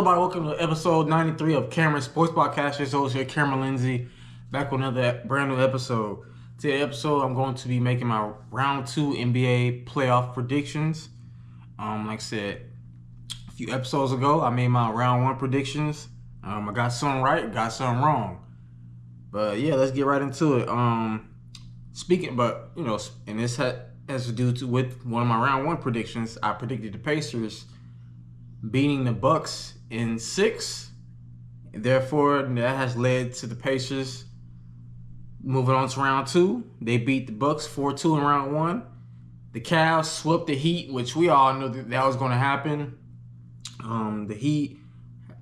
Everybody, welcome to episode 93 of Cameron Sports Podcast. Your host here, Cameron Lindsay, back with another brand new episode. Today's episode, I'm going to be making my round 2 NBA playoff predictions. Like I said, a few episodes ago, I made my round 1 predictions. I got some right, got some wrong. But yeah, let's get right into it. And this has to do with one of my round 1 predictions. I predicted the Pacers beating the Bucks in 6. Therefore, that has led to the Pacers moving on to round 2. They beat the Bucks 4-2 in round 1. The Cavs swept the Heat, which we all knew that was going to happen. The Heat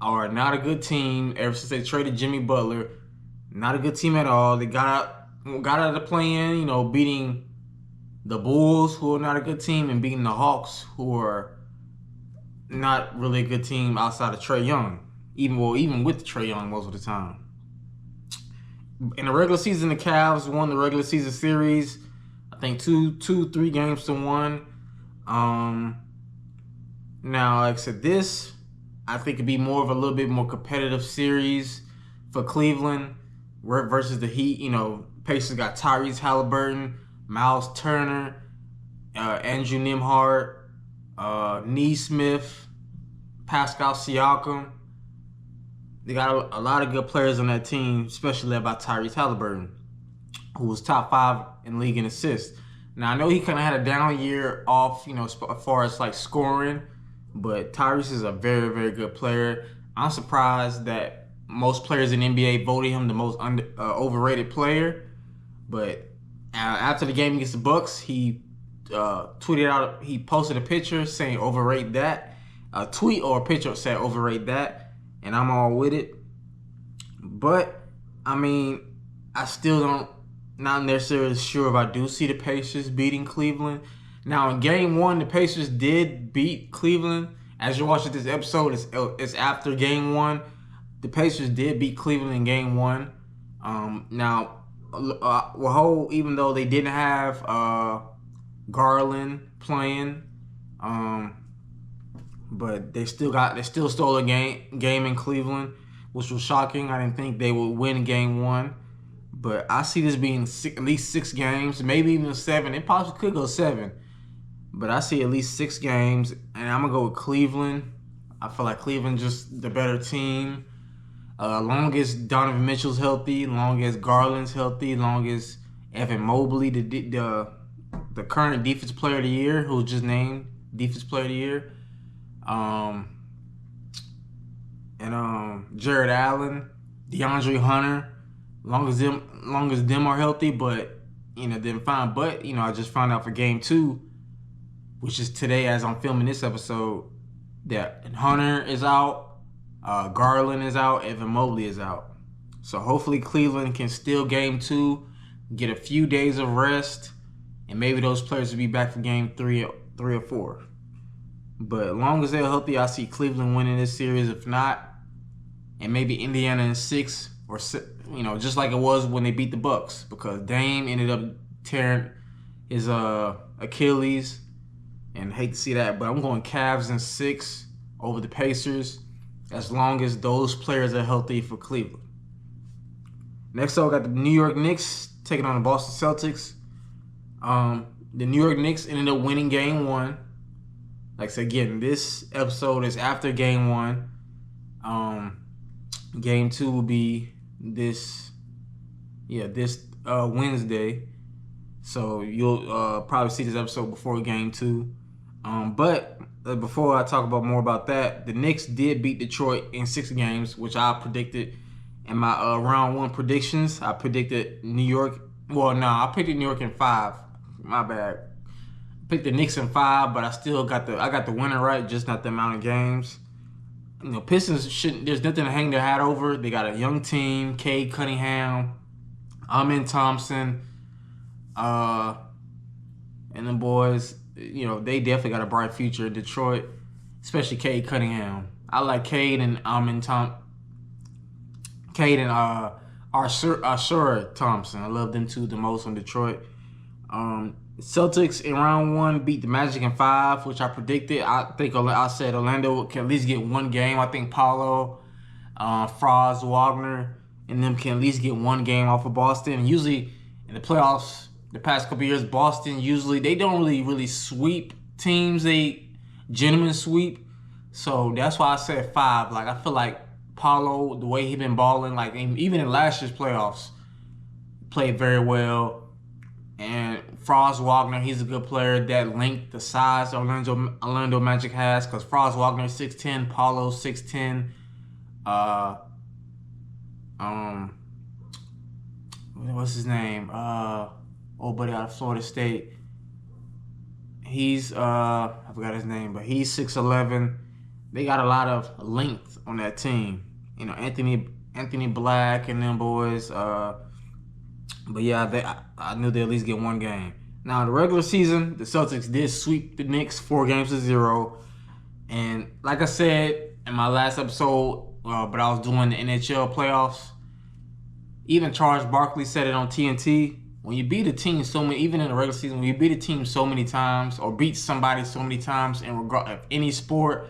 are not a good team ever since they traded Jimmy Butler. Not a good team at all. They got out of the play-in, beating the Bulls, who are not a good team, and beating the Hawks, who are not really a good team outside of Trae Young. Even with Trae Young most of the time. In the regular season, the Cavs won the regular season series. I think 3 games to 1. Now, like I said, this I think could be more of a little bit more competitive series for Cleveland versus the Heat. Pacers got Tyrese Halliburton, Miles Turner, Andrew Nembhard, Nesmith, Pascal Siakam. They got a lot of good players on that team, especially led by Tyrese Halliburton, who was top 5 in league in assists. Now, I know he kind of had a down year off, as far as like scoring, but Tyrese is a very, very good player. I'm surprised that most players in the NBA voted him the most overrated player. But after the game against the Bucks, he tweeted out, he posted a picture saying overrate that. A tweet or a picture said overrate that, and I'm all with it. But I still not necessarily sure if I do see the Pacers beating Cleveland. Now, in game 1, the Pacers did beat Cleveland. As you're watching this episode, it's after game 1. The Pacers did beat Cleveland in game 1. Even though they didn't have Garland playing, but they still stole a game in Cleveland, which was shocking. I didn't think they would win game 1, but I see this being at least 6 games, maybe even 7. It possibly could go 7, but I see at least 6 games, and I'm gonna go with Cleveland. I feel like Cleveland just the better team. Long as Donovan Mitchell's healthy, long as Garland's healthy, long as Evan Mobley, the current Defensive Player of the Year, who was just named Defensive Player of the Year, Jared Allen, DeAndre Hunter, long as them are healthy, but then fine. But I just found out for game 2, which is today as I'm filming this episode, that Hunter is out. Garland is out. Evan Mobley is out. So hopefully Cleveland can steal game 2, get a few days of rest, and maybe those players will be back for game 3 or 4. But as long as they're healthy, I see Cleveland winning this series. If not, and maybe Indiana in 6, or just like it was when they beat the Bucks, because Dame ended up tearing his Achilles, and hate to see that. But I'm going Cavs in 6 over the Pacers, as long as those players are healthy for Cleveland. Next up, we got the New York Knicks taking on the Boston Celtics. The New York Knicks ended up winning game 1. Like I said, again, this episode is after game 1. Game 2 will be this Wednesday. So you'll probably see this episode before game 2. But before I talk more about that, the Knicks did beat Detroit in 6 games, which I predicted in my round 1 predictions. I predicted New York. Well, no, I picked New York in 5. My bad. I picked the Knicks in 5, but I still got the winner right, just not the amount of games. Pistons shouldn't. There's nothing to hang their hat over. They got a young team: Cade Cunningham, Amen Thompson, and the boys. They definitely got a bright future in Detroit, especially Cade Cunningham. I like Cade and Ashura Thompson. I love them two the most in Detroit. Celtics in round one beat the Magic in 5, which I predicted. I said Orlando can at least get one game. I think Paolo, Franz Wagner, and them can at least get one game off of Boston. And usually in the playoffs, the past couple years, Boston usually they don't really sweep teams. They gentlemen sweep. So that's why I said 5. Like I feel like Paolo, the way he been balling, like even in last year's playoffs, played very well. And Franz Wagner, he's a good player. That length, the size Orlando Magic has, because Franz Wagner is 6'10", Paulo 6'10". What's his name? Old buddy out of Florida State. He's I forgot his name, but he's 6'11". They got a lot of length on that team. You know, Anthony Black and them boys. But yeah, I knew they'd at least get one game. Now, in the regular season, the Celtics did sweep the Knicks 4-0. And like I said in my last episode, but I was doing the NHL playoffs, even Charles Barkley said it on TNT. When you beat a team so many, even in the regular season, when you beat a team so many times or beat somebody so many times in regard of any sport,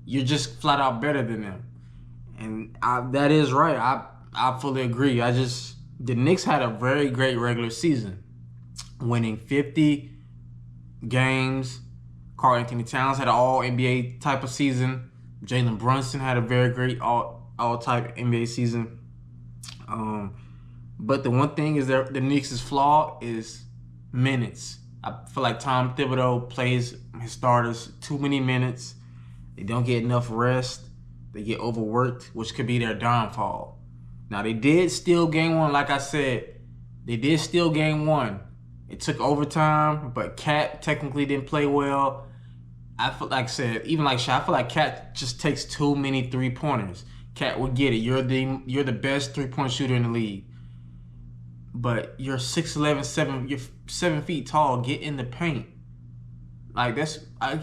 you're just flat out better than them. And that is right. I fully agree. The Knicks had a very great regular season, winning 50 games. Karl-Anthony Towns had an all-NBA type of season. Jalen Brunson had a very great all-type NBA season. But the one thing is that the Knicks' flaw is minutes. I feel like Tom Thibodeau plays his starters too many minutes. They don't get enough rest. They get overworked, which could be their downfall. Now, they did steal game one, like I said. They did steal game one. It took overtime, but Cat technically didn't play well. I feel like I said, even like Shaq, I feel like Cat just takes too many three-pointers. Cat would get it. You're the best three-point shooter in the league. But you're 6'11", you're 7 feet tall. Get in the paint. Like I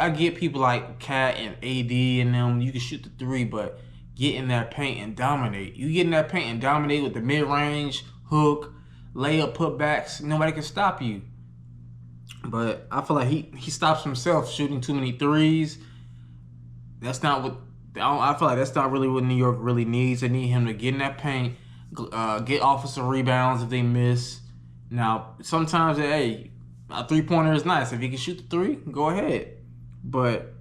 get people like Cat and AD and them. You can shoot the three, but get in that paint and dominate. You get in that paint and dominate with the mid-range, hook, layup, putbacks. Nobody can stop you. But I feel like he stops himself shooting too many threes. That's not what I feel like. That's not really what New York really needs. They need him to get in that paint, get offensive rebounds if they miss. Now, sometimes, hey, a three-pointer is nice. If he can shoot the three, go ahead. But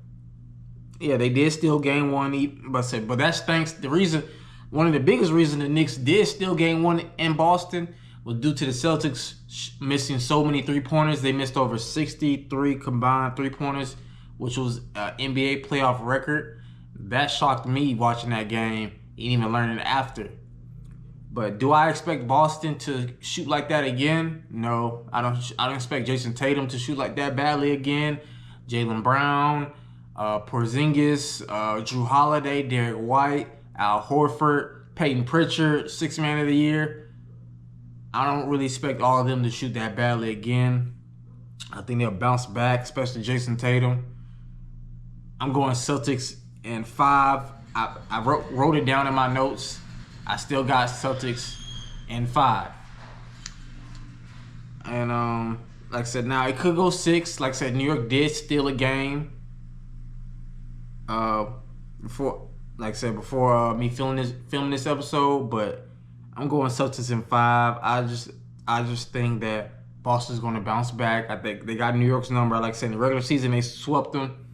yeah, they did steal game one. But that's thanks. One of the biggest reasons the Knicks did steal game one in Boston was due to the Celtics missing so many three-pointers. They missed over 63 combined three-pointers, which was an NBA playoff record. That shocked me watching that game and even learning after. But do I expect Boston to shoot like that again? No, I don't expect Jason Tatum to shoot like that badly again. Jaylen Brown, Porzingis, Drew Holiday, Derek White, Al Horford, Peyton Pritchard, Sixth Man of the Year. I don't really expect all of them to shoot that badly again. I think they'll bounce back, especially Jason Tatum. I'm going Celtics in 5. I wrote it down in my notes. I still got Celtics in 5. And like I said, now it could go 6. Like I said, New York did steal a game. Before me filming this episode, but I'm going Celtics in 5. I just think that Boston's going to bounce back. I think they got New York's number. Like I said, in the regular season, they swept them.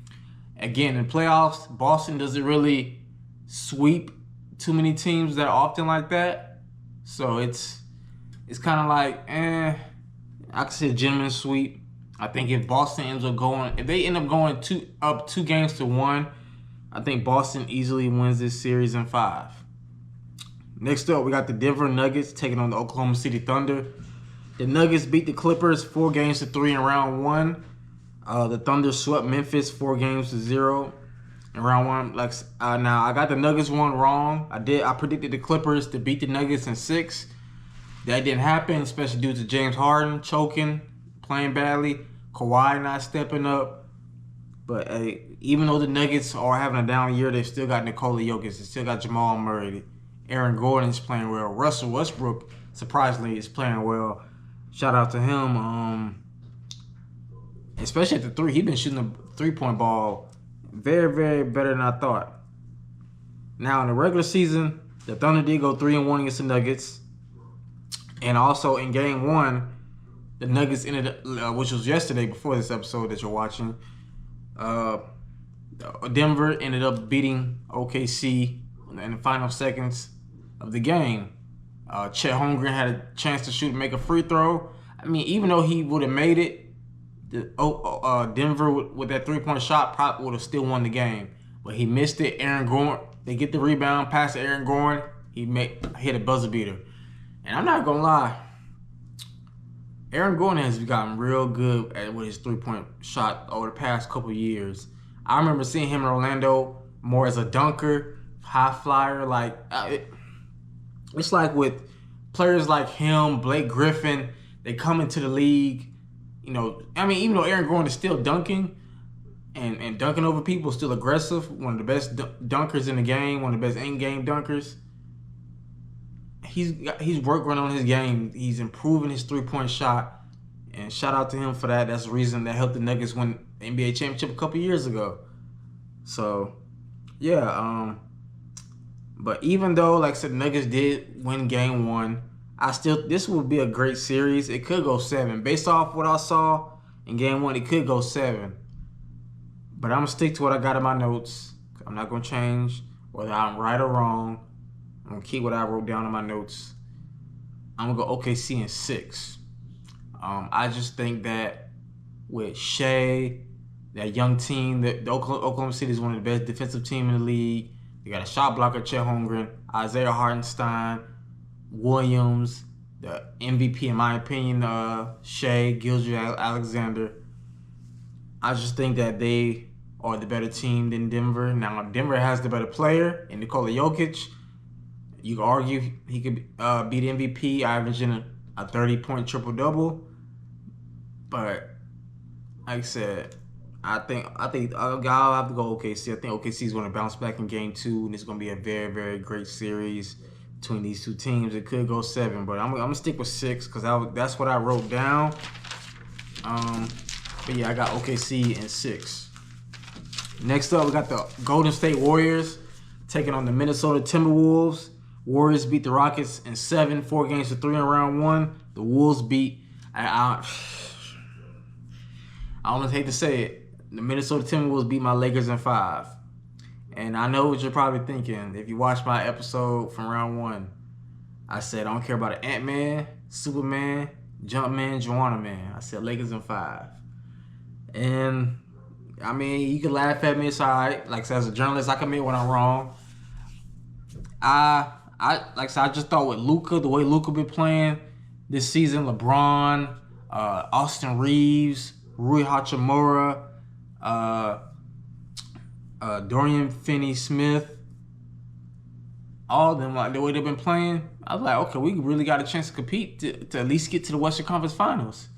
Again, in playoffs, Boston doesn't really sweep too many teams that often like that. So it's kind of like, I could say a gentleman's sweep. I think if Boston ends up going, if they end up going up 2-1, I think Boston easily wins this series in 5. Next up, we got the Denver Nuggets taking on the Oklahoma City Thunder. The Nuggets beat the Clippers 4-3 in round 1. The Thunder swept Memphis 4-0 in round 1. Now I got the Nuggets one wrong. I predicted the Clippers to beat the Nuggets in 6. That didn't happen, especially due to James Harden choking, playing badly, Kawhi not stepping up. But even though the Nuggets are having a down year, they still got Nikola Jokic. They still got Jamal Murray. Aaron Gordon is playing well. Russell Westbrook, surprisingly, is playing well. Shout out to him. especially at the three. He's been shooting the 3-point ball very, very better than I thought. Now in the regular season, the Thunder did go 3-1 against the Nuggets, and also in Game 1, the Nuggets ended up, which was yesterday before this episode that you're watching. Denver ended up beating OKC in the final seconds of the game. Chet Holmgren had a chance to shoot and make a free throw. I mean, even though he would have made it, Denver with that 3-point shot probably would have still won the game. But he missed it. Aaron Gordon, they get the rebound, pass to Aaron Gordon. He hit a buzzer beater. And I'm not going to lie, Aaron Gordon has gotten real good with his 3-point shot over the past couple of years. I remember seeing him in Orlando more as a dunker, high flyer. Like it's like with players like him, Blake Griffin, they come into the league. You know, I mean, even though Aaron Gordon is still dunking and dunking over people, still aggressive, one of the best dunkers in the game, one of the best in-game dunkers. He's worked on his game. He's improving his 3-point shot, and shout out to him for that. That's the reason that helped the Nuggets win the NBA championship a couple years ago. So, yeah. But even though, like I said, the Nuggets did win Game 1, this would be a great series. It could go 7. Based off what I saw in Game 1, it could go 7. But I'm going to stick to what I got in my notes. I'm not going to change whether I'm right or wrong. I'm going to keep what I wrote down in my notes. I'm going to go OKC in 6. I just think that with Shea, that young team, the Oklahoma City is one of the best defensive teams in the league. They got a shot blocker, Chet Holmgren, Isaiah Hartenstein, Williams, the MVP in my opinion, Shea, Gilgeous-Alexander. I just think that they are the better team than Denver. Now, Denver has the better player in Nikola Jokic. You could argue he could be MVP, averaging a 30-point triple-double. But, like I said, I think I'll have to go OKC. I think OKC is going to bounce back in Game 2, and it's going to be a very, very great series between these two teams. It could go 7, but I'm going to stick with 6 because that's what I wrote down. But, yeah, I got OKC in 6. Next up, we got the Golden State Warriors taking on the Minnesota Timberwolves. Warriors beat the Rockets in 7, 4 games to 3 in round 1. The Wolves beat, I almost hate to say it, the Minnesota Timberwolves beat my Lakers in 5. And I know what you're probably thinking. If you watched my episode from round 1, I said I don't care about an Ant-Man, Superman, Jumpman, Joanna Man. I said Lakers in 5. And, I mean, you can laugh at me. It's all right. Like I said, as a journalist, I can admit when I'm wrong. Like I said, I just thought with Luka, the way Luka been playing this season, LeBron, Austin Reeves, Rui Hachimura, Dorian Finney-Smith, all of them, like the way they've been playing, I was like, okay, we really got a chance to compete to at least get to the Western Conference Finals.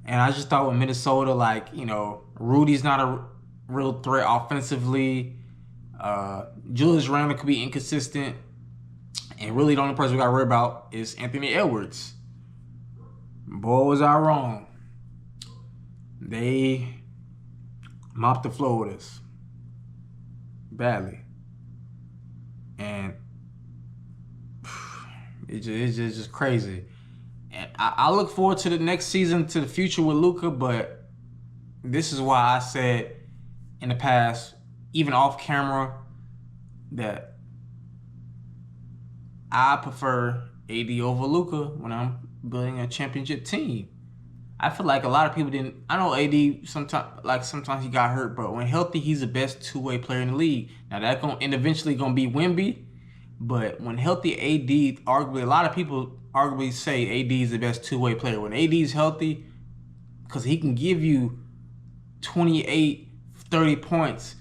And I just thought with Minnesota, like, you know, Rudy's not a real threat offensively. Julius Randle could be inconsistent. And really the only person we got to worry about is Anthony Edwards. Boy, was I wrong. They mopped the floor with us. Badly. And it's just crazy. And I look forward to the next season, to the future with Luka, but this is why I said in the past, even off camera, that I prefer AD over Luka when I'm building a championship team. I feel like a lot of people didn't. I know AD sometimes he got hurt, but when healthy, he's the best two-way player in the league. Now that's eventually gonna be Wemby, but when healthy, AD arguably a lot of people say AD is the best two-way player. When AD is healthy, because he can give you 28, 30 points,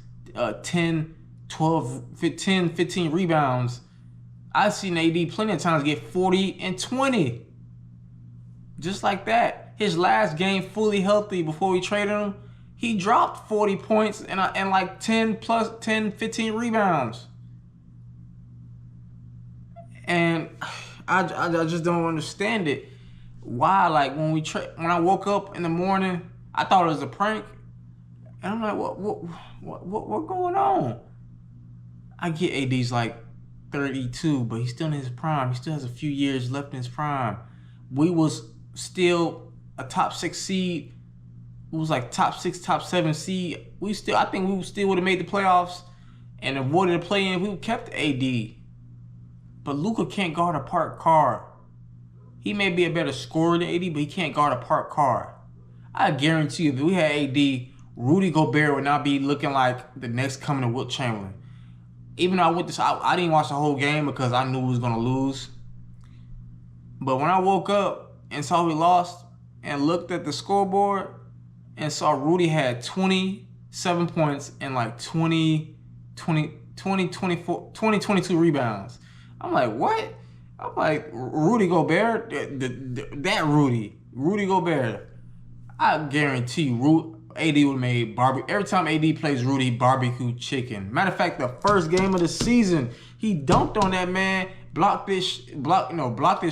10, 12, 15 rebounds. I've seen AD plenty of times get 40 and 20. Just like that. His last game fully healthy before we traded him, he dropped 40 points and like 10, 15 rebounds. And I just don't understand it. Why? Like when I woke up in the morning, I thought it was a prank, and I'm like, what going on? I get AD's like 32, but he's still in his prime. He still has a few years left in his prime. We was still a top 6 seed. It was like top 6, top 7 seed. I think we still would have made the playoffs and avoided a play-in. We kept AD. But Luka can't guard a parked car. He may be a better scorer than AD, but he can't guard a parked car. I guarantee you, if we had AD, Rudy Gobert would not be looking like the next coming of Wilt Chamberlain. Even though I didn't watch the whole game because I knew we was gonna lose. But when I woke up and saw we lost and looked at the scoreboard and saw Rudy had 27 points and like 22 rebounds. I'm like, what? I'm like, Rudy Gobert? That Rudy Gobert. I guarantee you, AD would have made barbecue. Every time AD plays Rudy, barbecue chicken. Matter of fact, the first game of the season, he dunked on that man, blocked this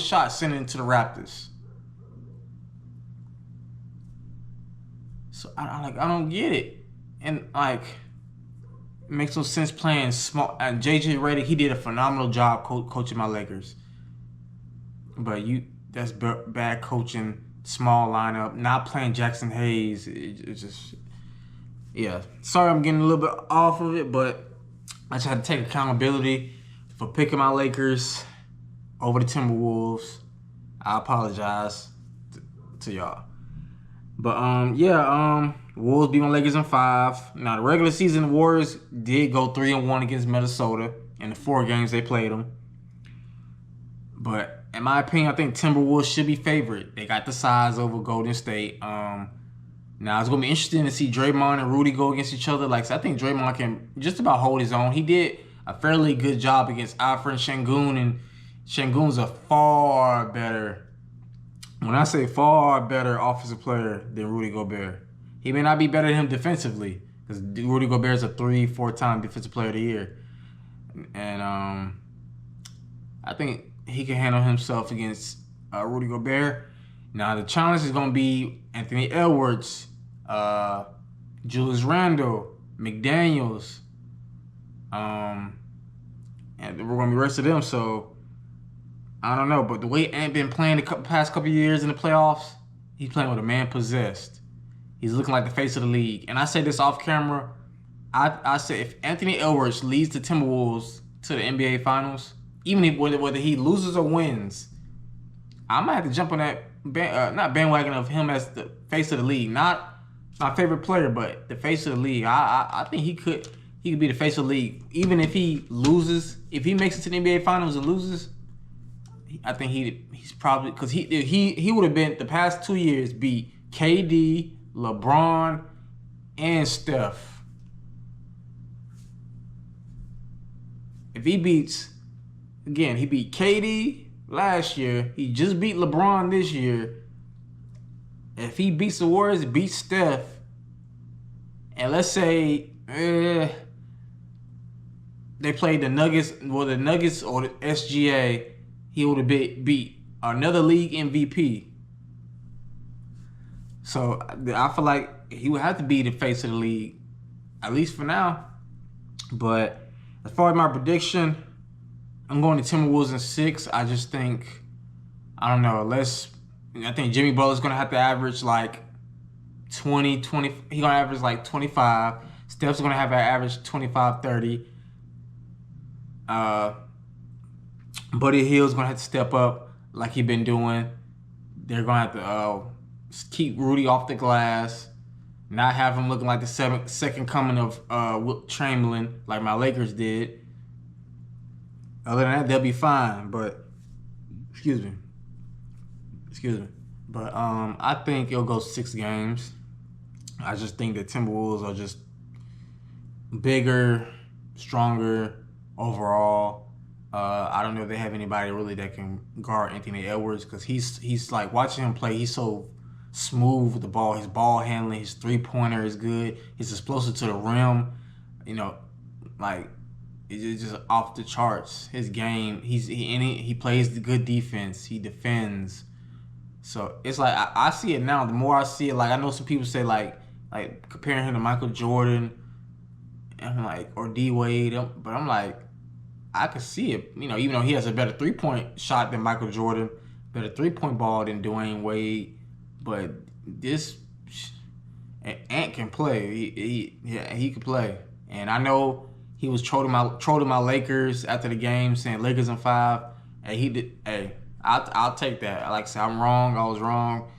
shot, sent it to the Raptors. So I don't get it, and like, it makes no sense playing small. And JJ Redick, he did a phenomenal job coaching my Lakers, but that's bad coaching. Small lineup, not playing Jackson Hayes. It just, yeah. Sorry, I'm getting a little bit off of it, but I just had to take accountability for picking my Lakers over the Timberwolves. I apologize to y'all. But Wolves beat my Lakers in 5. Now the regular season Warriors did go 3-1 against Minnesota in the 4 games they played them. But in my opinion, I think Timberwolves should be favored. They got the size over Golden State. Now it's gonna be interesting to see Draymond and Rudy go against each other. Like, so I think Draymond can just about hold his own. He did a fairly good job against Alfred Şengün, and Şengün's a far better. When I say far better offensive player than Rudy Gobert, he may not be better than him defensively because Rudy Gobert is a 3-4-time defensive player of the year, and I think he can handle himself against Rudy Gobert. Now the challenge is going to be Anthony Edwards, Julius Randle, McDaniels, and we're going to be rest of them. So I don't know, but the way Ant been playing the past couple of years in the playoffs, he's playing with a man possessed. He's looking like the face of the league. And I say this off camera. I say if Anthony Edwards leads the Timberwolves to the NBA Finals, even if whether he loses or wins, I might have to jump on that not bandwagon of him as the face of the league. Not my favorite player, but the face of the league. I think he could be the face of the league. Even if he loses, if he makes it to the NBA Finals and loses, I think he's probably, because he would have been the past 2 years beat KD, LeBron, and Steph. If he beats, again, he beat KD last year. He just beat LeBron this year. If he beats the Warriors, beats Steph, and let's say they played the Nuggets, or the SGA, he would have beat another league MVP. So I feel like he would have to be the face of the league, at least for now. But as far as my prediction, I'm going to Timberwolves in 6. I just think, I don't know, I think Jimmy Butler's going to have to average like 20. He's going to average like 25. Steph's going to have an average 25, 30. Buddy Hield's going to have to step up like he's been doing. They're going to have to keep Rudy off the glass, not have him looking like the second coming of Wilt Chamberlain like my Lakers did. Other than that, they'll be fine. But, excuse me. But I think it'll go 6 games. I just think the Timberwolves are just bigger, stronger overall. I don't know if they have anybody really that can guard Anthony Edwards, because he's like, watching him play, he's so smooth with the ball. His ball handling, his 3-pointer is good. He's explosive to the rim. You know, like, it's just off the charts. His game, he plays the good defense. He defends. So it's like I see it now. The more I see it, like I know some people say like comparing him to Michael Jordan, and I'm like, or D Wade, but I'm like, I can see it. You know, even though he has a better 3-point shot than Michael Jordan, better 3-point ball than Dwayne Wade, but this Ant can play. He can play. And I know he was trolling my Lakers after the game, saying Lakers in 5. And he did. Hey, I'll take that. Like I said, I'm wrong. I was wrong.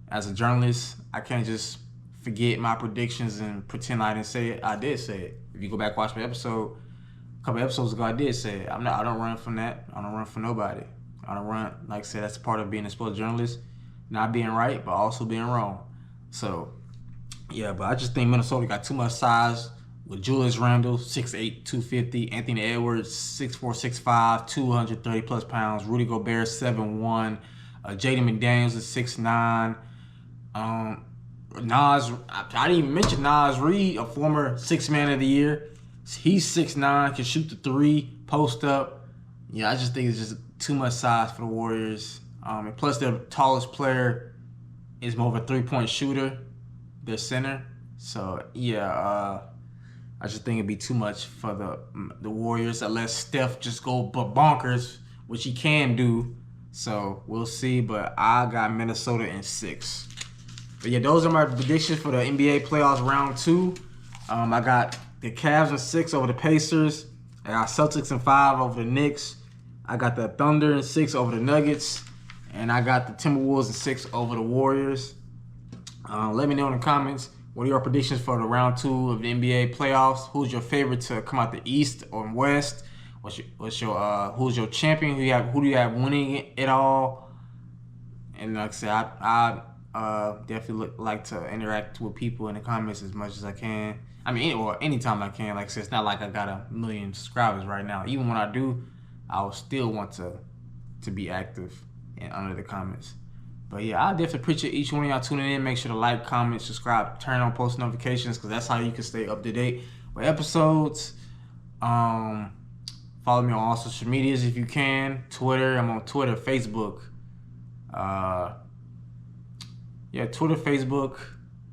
As a journalist, I can't just forget my predictions and pretend I didn't say it. I did say it. If you go back and watch my episode, a couple episodes ago, I did say it. I don't run from that. I don't run from nobody. I don't run. Like I said, that's part of being a sports journalist. Not being right, but also being wrong. So, yeah, but I just think Minnesota got too much size with Julius Randle, 6'8", 250. Anthony Edwards, 6'4", 6'5", 230 plus pounds. Rudy Gobert, 7'1". Jaden McDaniels is 6'9". Nas, I didn't even mention Nas Reed, a former 6th Man of the Year. He's 6'9", can shoot the 3, post up. Yeah, I just think it's just too much size for the Warriors. And plus, their tallest player is more of a 3-point shooter, their center. So, yeah, I just think it'd be too much for the Warriors unless Steph just go bonkers, which he can do. So, we'll see. But I got Minnesota in 6. But, yeah, those are my predictions for the NBA playoffs round 2. I got the Cavs in 6 over the Pacers. I got Celtics in 5 over the Knicks. I got the Thunder in 6 over the Nuggets. And I got the Timberwolves in 6 over the Warriors. Let me know in the comments, what are your predictions for the round 2 of the NBA playoffs? Who's your favorite to come out the East or West? Who's your champion? Who do you have winning it all? And like I said, I definitely like to interact with people in the comments as much as I can. I mean, or anytime I can. Like I said, it's not like I got 1 million subscribers right now. Even when I do, I will still want to be active and under the comments. But yeah, I definitely appreciate each one of y'all tuning in. Make sure to like, comment, subscribe, turn on post notifications, because that's how you can stay up to date with episodes. Follow me on all social medias if you can. Twitter, I'm on Twitter, Facebook. Twitter, Facebook,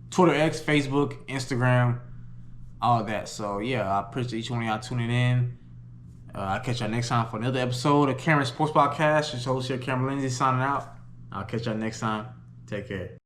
Twitter X, Facebook, Instagram, all that. So yeah, I appreciate each one of y'all tuning in. I'll catch y'all next time for another episode of Cameron Sports Podcast. Your host here, Cameron Lindsay, signing out. I'll catch y'all next time. Take care.